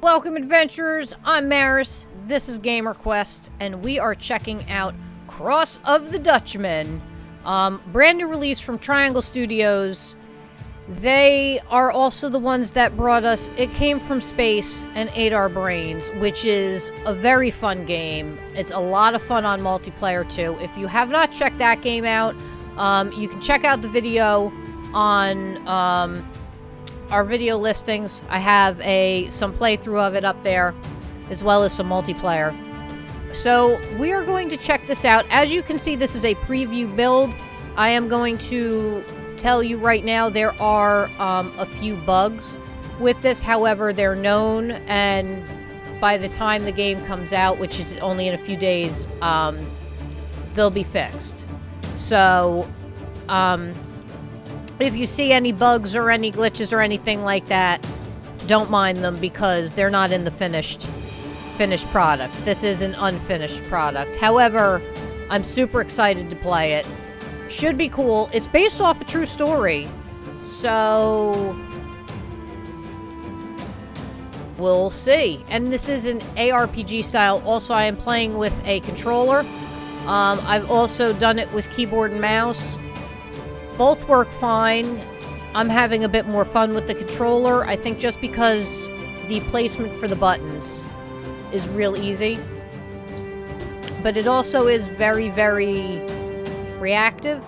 Welcome, adventurers. I'm Maris. This is GamerQuest, and we are checking out Cross of the Dutchman. Brand new release from Triangle Studios. They are also the ones that brought us It Came From Space and Ate Our Brains, which is a very fun game. It's a lot of fun on multiplayer, too. If you have not checked that game out, you can check out the video on our video listings. I have some playthrough of it up there, as well as some multiplayer. So we are going to check this out. As you can see, this is a preview build. I am going to tell you right now there are a few bugs with this. However, they're known, and by the time the game comes out, which is only in a few days, they'll be fixed. So if you see any bugs or any glitches or anything like that, don't mind them, because they're not in the finished product. This is an unfinished product. However, I'm super excited to play it. Should be cool. It's based off a true story, so we'll see. And this is an ARPG style. Also, I am playing with a controller. I've also done it with keyboard and mouse. Both work fine. I'm having a bit more fun with the controller, I think, just because the placement for the buttons is real easy. But it also is very, very reactive.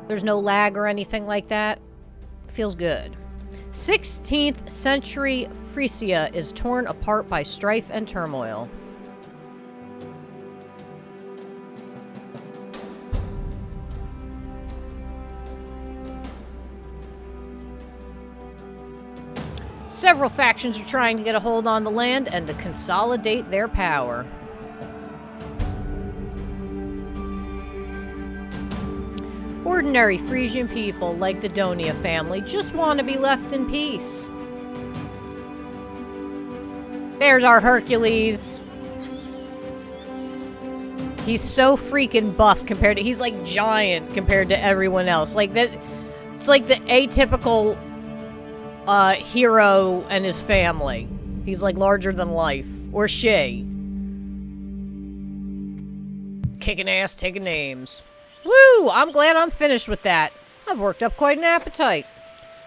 There's no lag or anything like that. Feels good. 16th century Frisia is torn apart by strife and turmoil. Several factions are trying to get a hold on the land and to consolidate their power. Ordinary Frisian people, like the Donia family, just want to be left in peace. There's our Hercules. He's so freaking buff compared to... He's like giant compared to everyone else. Like that. It's like the atypical hero and his family. He's like larger than life. Or she. Kicking ass, taking names. Woo! I'm glad I'm finished with that. I've worked up quite an appetite.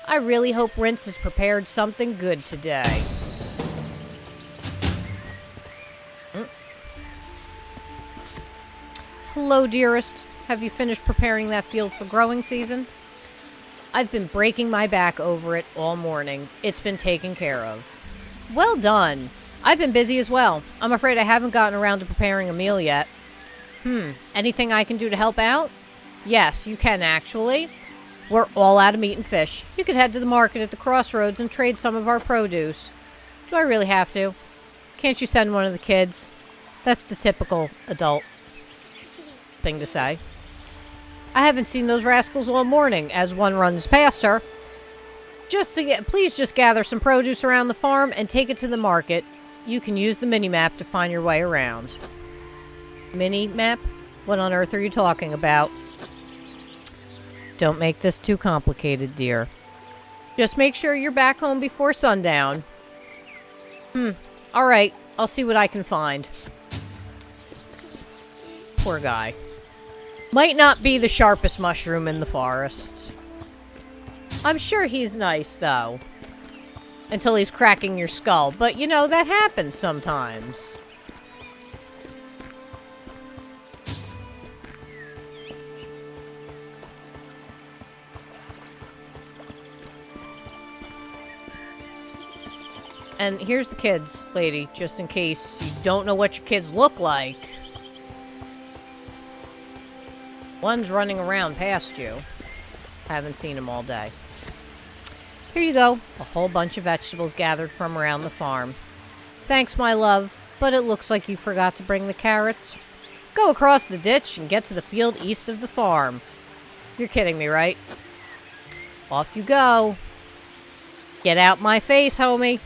I really hope Rince has prepared something good today. Hello, dearest. Have you finished preparing that field for growing season? I've been breaking my back over it all morning. It's been taken care of. Well done. I've been busy as well. I'm afraid I haven't gotten around to preparing a meal yet. Anything I can do to help out? Yes, you can actually. We're all out of meat and fish. You could head to the market at the crossroads and trade some of our produce. Do I really have to? Can't you send one of the kids? That's the typical adult thing to say. I haven't seen those rascals all morning as one runs past her. Please just gather some produce around the farm and take it to the market. You can use the mini-map to find your way around. Mini-map? What on earth are you talking about? Don't make this too complicated, dear. Just make sure you're back home before sundown. Alright, I'll see what I can find. Poor guy. Might not be the sharpest mushroom in the forest. I'm sure he's nice, though. Until he's cracking your skull. But, you know, that happens sometimes. And here's the kids, lady, just in case you don't know what your kids look like. One's running around past you. Haven't seen him all day. Here you go. A whole bunch of vegetables gathered from around the farm. Thanks, my love, but it looks like you forgot to bring the carrots. Go across the ditch and get to the field east of the farm. You're kidding me, right? Off you go. Get out my face, homie.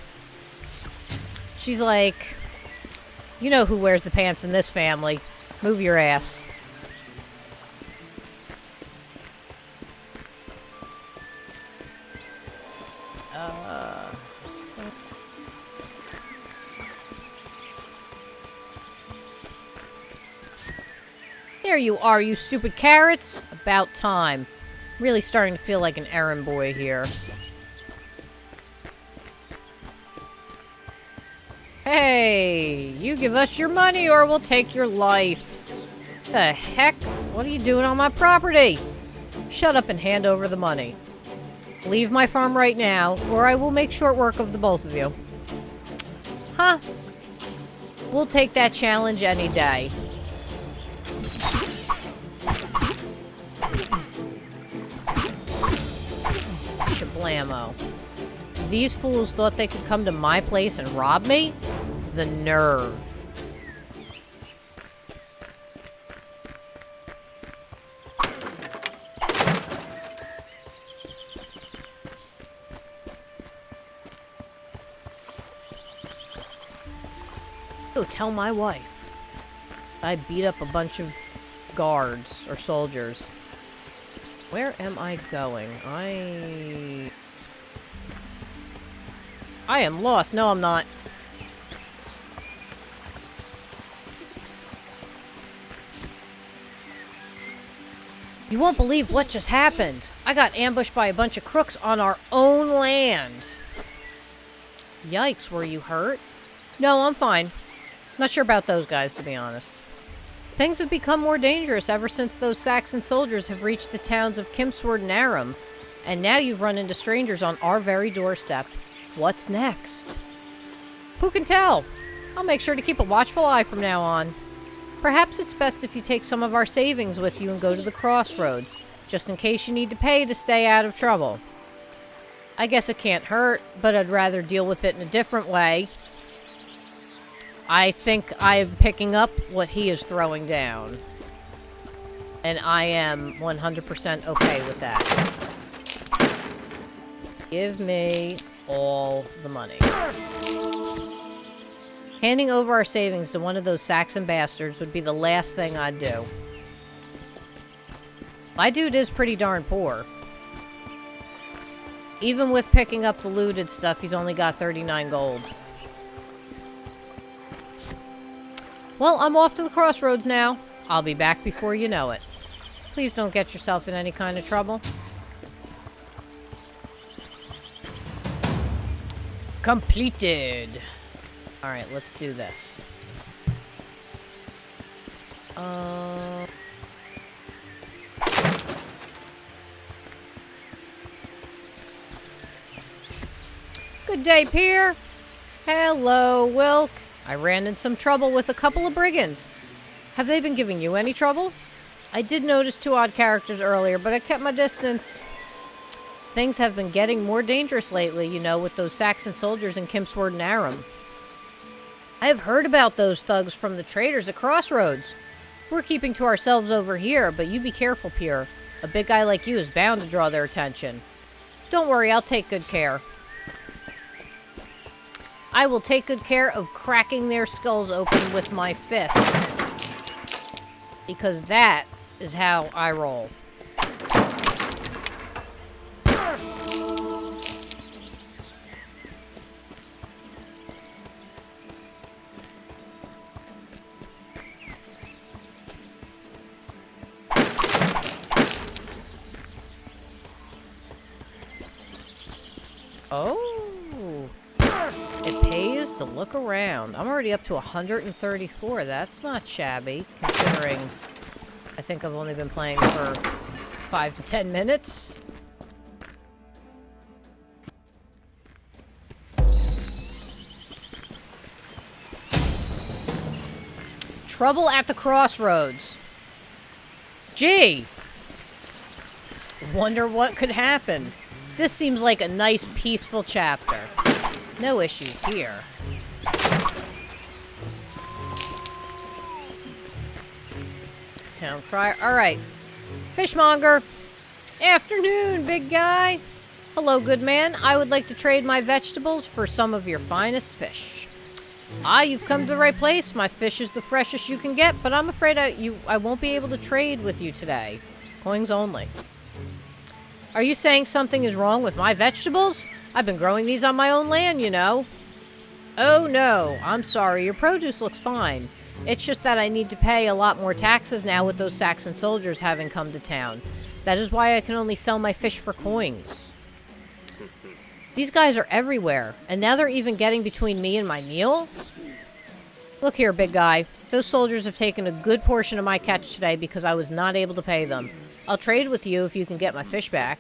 She's like, you know who wears the pants in this family. Move your ass. There you are, you stupid carrots. About time. Really starting to feel like an errand boy here. Hey, you give us your money or we'll take your life. The heck? What are you doing on my property? Shut up and hand over the money. Leave my farm right now, or I will make short work of the both of you. Huh? We'll take that challenge any day. Shablamo. These fools thought they could come to my place and rob me? The nerve. Go tell my wife. I beat up a bunch of guards or soldiers. Where am I going? I am lost. No, I'm not. You won't believe what just happened. I got ambushed by a bunch of crooks on our own land. Yikes, were you hurt? No, I'm fine. Not sure about those guys, to be honest. Things have become more dangerous ever since those Saxon soldiers have reached the towns of Kimsword and Aram, and now you've run into strangers on our very doorstep. What's next? Who can tell? I'll make sure to keep a watchful eye from now on. Perhaps it's best if you take some of our savings with you and go to the crossroads, just in case you need to pay to stay out of trouble. I guess it can't hurt, but I'd rather deal with it in a different way. I think I'm picking up what he is throwing down. And I am 100% okay with that. Give me all the money. Handing over our savings to one of those Saxon bastards would be the last thing I'd do. My dude is pretty darn poor. Even with picking up the looted stuff, he's only got 39 gold. Well, I'm off to the crossroads now. I'll be back before you know it. Please don't get yourself in any kind of trouble. Completed. Alright, let's do this. Good day, Pier. Hello, Wilk. I ran in some trouble with a couple of brigands. Have they been giving you any trouble? I did notice 2 odd characters earlier, but I kept my distance. Things have been getting more dangerous lately, you know, with those Saxon soldiers in Kimsword and Aram. I have heard about those thugs from the traders at Crossroads. We're keeping to ourselves over here, but you be careful, Pier. A big guy like you is bound to draw their attention. Don't worry, I'll take good care. I will take good care of cracking their skulls open with my fists. Because that is how I roll. Oh, it pays to look around. I'm already up to 134. That's not shabby, considering I think I've only been playing for 5 to 10 minutes. Trouble at the crossroads. Gee! Wonder what could happen. This seems like a nice, peaceful chapter. No issues here. Town crier. Alright. Fishmonger. Afternoon, big guy. Hello, good man. I would like to trade my vegetables for some of your finest fish. Ah, you've come to the right place. My fish is the freshest you can get, but I'm afraid I won't be able to trade with you today. Coins only. Are you saying something is wrong with my vegetables? I've been growing these on my own land, you know. Oh no, I'm sorry, your produce looks fine. It's just that I need to pay a lot more taxes now with those Saxon soldiers having come to town. That is why I can only sell my fish for coins. These guys are everywhere, and now they're even getting between me and my meal? Look here, big guy. Those soldiers have taken a good portion of my catch today because I was not able to pay them. I'll trade with you if you can get my fish back.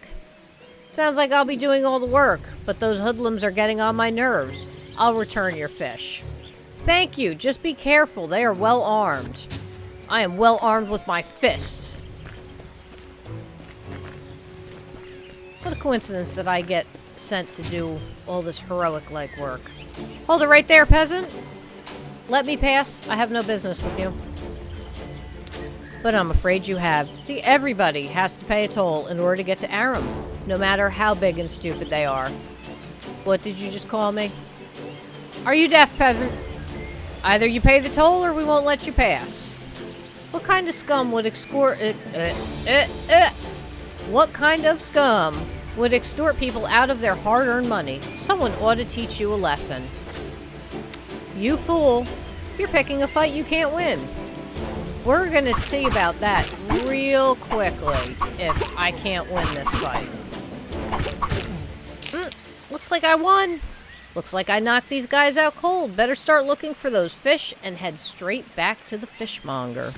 Sounds like I'll be doing all the work, but those hoodlums are getting on my nerves. I'll return your fish. Thank you. Just be careful. They are well armed. I am well armed with my fists. What a coincidence that I get sent to do all this heroic-like work. Hold it right there, peasant. Let me pass. I have no business with you. But I'm afraid you have. See, everybody has to pay a toll in order to get to Aram, no matter how big and stupid they are. What did you just call me? Are you deaf, peasant? Either you pay the toll or we won't let you pass. What kind of scum would What kind of scum would extort people out of their hard-earned money? Someone ought to teach you a lesson. You fool. You're picking a fight you can't win. We're gonna see about that real quickly if I can't win this fight. Looks like I won. Looks like I knocked these guys out cold. Better start looking for those fish and head straight back to the fishmonger.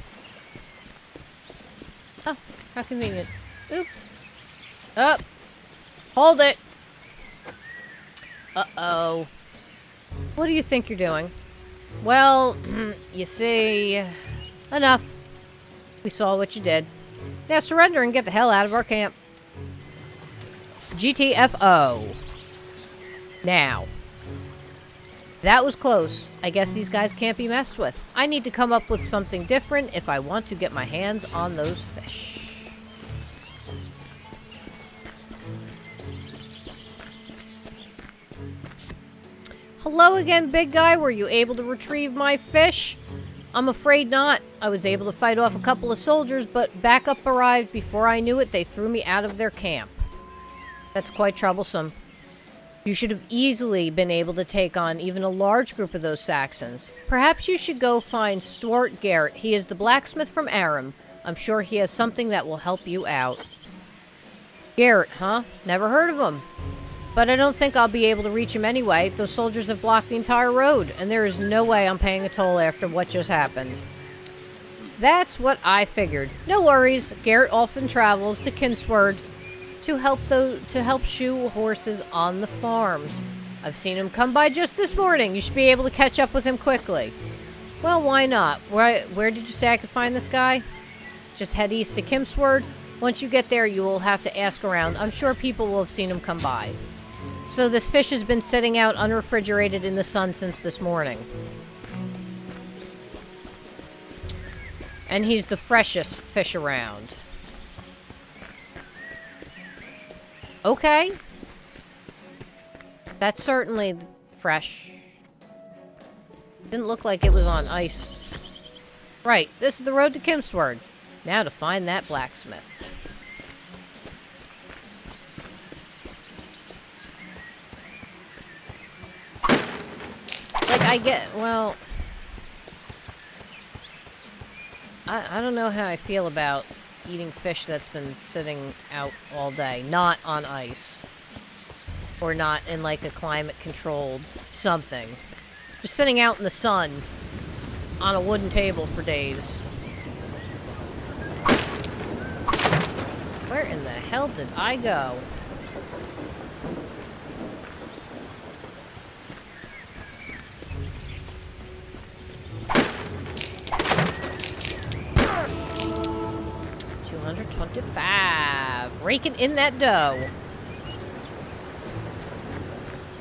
Oh, how convenient. Oop. Up. Hold it. Uh-oh. What do you think you're doing? Well, you see... Enough. We saw what you did. Now surrender and get the hell out of our camp. GTFO. Now. That was close. I guess these guys can't be messed with. I need to come up with something different if I want to get my hands on those fish. Hello again, big guy. Were you able to retrieve my fish? I'm afraid not. I was able to fight off a couple of soldiers, but backup arrived before I knew it. They threw me out of their camp. That's quite troublesome. You should have easily been able to take on even a large group of those Saxons. Perhaps you should go find Stuart Garrett. He is the blacksmith from Aram. I'm sure he has something that will help you out. Garrett, huh? Never heard of him. But I don't think I'll be able to reach him anyway. Those soldiers have blocked the entire road, and there is no way I'm paying a toll after what just happened. That's what I figured. No worries. Garrett often travels to Kinsward to help shoe horses on the farms. I've seen him come by just this morning. You should be able to catch up with him quickly. Well, why not? Where did you say I could find this guy? Just head east to Kinsward. Once you get there, you will have to ask around. I'm sure people will have seen him come by. So this fish has been sitting out unrefrigerated in the sun since this morning. And he's the freshest fish around. Okay. That's certainly fresh. Didn't look like it was on ice. Right, this is the road to Kinsward. Now to find that blacksmith. Well... I don't know how I feel about eating fish that's been sitting out all day. Not on ice. Or not in, like, a climate-controlled something. Just sitting out in the sun on a wooden table for days. Where in the hell did I go? $225. Raking in that dough.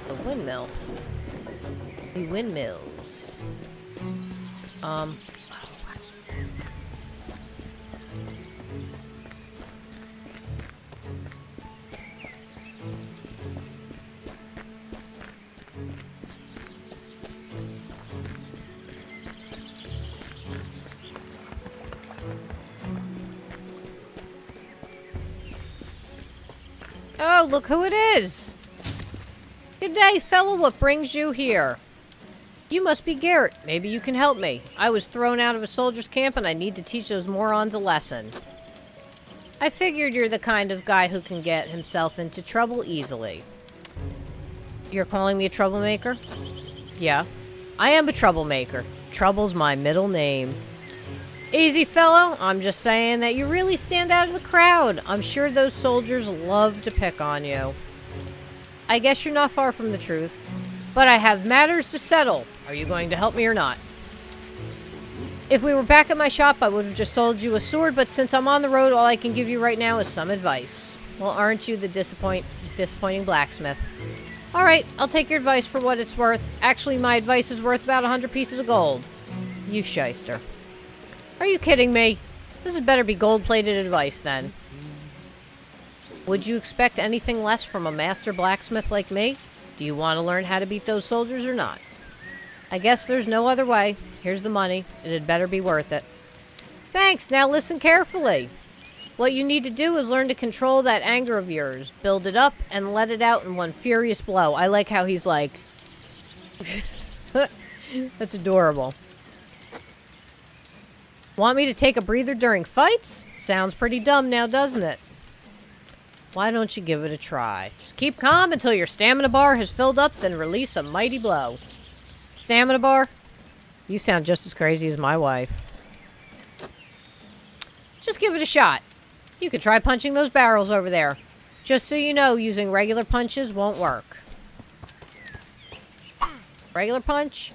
The windmill. The windmills. Oh, look who it is! Good day, fellow. What brings you here? You must be Garrett. Maybe you can help me. I was thrown out of a soldier's camp and I need to teach those morons a lesson. I figured you're the kind of guy who can get himself into trouble easily. You're calling me a troublemaker? Yeah. I am a troublemaker. Trouble's my middle name. Easy, fellow. I'm just saying that you really stand out of the crowd. I'm sure those soldiers love to pick on you. I guess you're not far from the truth. But I have matters to settle. Are you going to help me or not? If we were back at my shop, I would have just sold you a sword, but since I'm on the road, all I can give you right now is some advice. Well, aren't you the disappointing blacksmith? Alright, I'll take your advice for what it's worth. Actually, my advice is worth about 100 pieces of gold. You shyster. Are you kidding me? This had better be gold-plated advice, then. Would you expect anything less from a master blacksmith like me? Do you want to learn how to beat those soldiers or not? I guess there's no other way. Here's the money. It had better be worth it. Thanks. Now listen carefully. What you need to do is learn to control that anger of yours. Build it up and let it out in one furious blow. I like how he's like... That's adorable. Want me to take a breather during fights? Sounds pretty dumb now, doesn't it? Why don't you give it a try? Just keep calm until your stamina bar has filled up, then release a mighty blow. Stamina bar? You sound just as crazy as my wife. Just give it a shot. You could try punching those barrels over there. Just so you know, using regular punches won't work. Regular punch?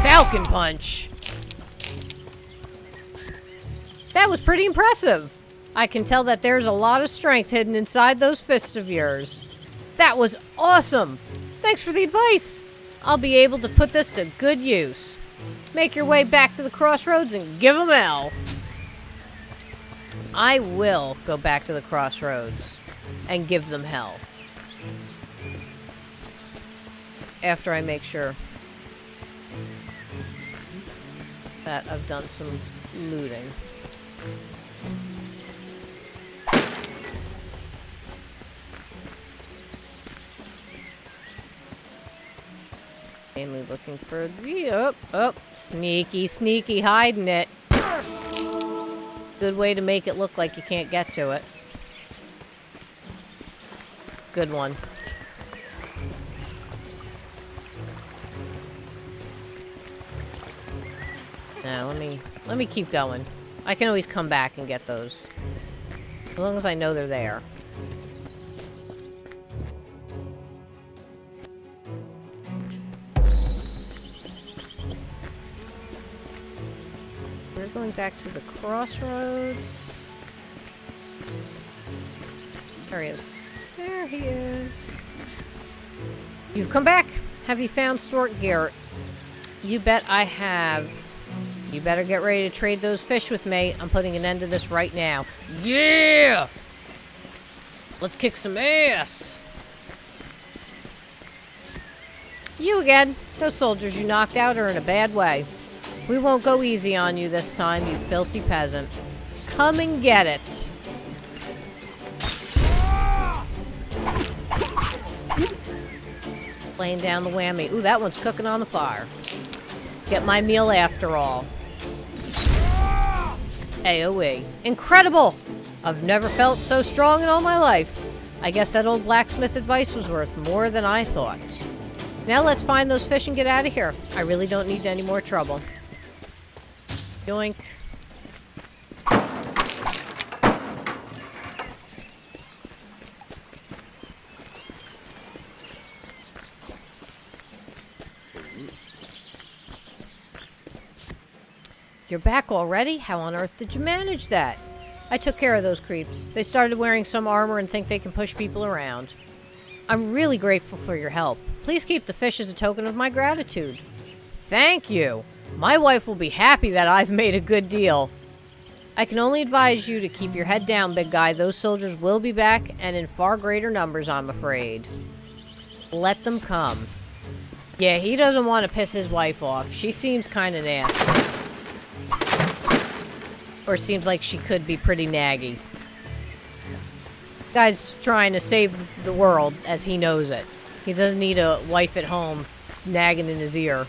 Falcon punch! That was pretty impressive. I can tell that there's a lot of strength hidden inside those fists of yours. That was awesome! Thanks for the advice! I'll be able to put this to good use. Make your way back to the crossroads and give 'em hell. I will go back to the crossroads and give them hell. After I make sure that I've done some looting. Mainly looking for the... Oh, sneaky, hiding it. Good way to make it look like you can't get to it. Good one. Now, let me keep going. I can always come back and get those. As long as I know they're there. We're going back to the crossroads. There he is. There he is. You've come back. Have you found Stuart Garrett? You bet I have. You better get ready to trade those fish with me. I'm putting an end to this right now. Yeah! Let's kick some ass! You again. Those soldiers you knocked out are in a bad way. We won't go easy on you this time, you filthy peasant. Come and get it. Laying down the whammy. Ooh, that one's cooking on the fire. Get my meal after all. AoE. Incredible! I've never felt so strong in all my life. I guess that old blacksmith advice was worth more than I thought. Now let's find those fish and get out of here. I really don't need any more trouble. Yoink. You're back already? How on earth did you manage that? I took care of those creeps. They started wearing some armor and think they can push people around. I'm really grateful for your help. Please keep the fish as a token of my gratitude. Thank you. My wife will be happy that I've made a good deal. I can only advise you to keep your head down, big guy. Those soldiers will be back, and in far greater numbers, I'm afraid. Let them come. Yeah, he doesn't want to piss his wife off. She seems kind of nasty. Or seems like she could be pretty naggy. Guy's just trying to save the world as he knows it. He doesn't need a wife at home nagging in his ear.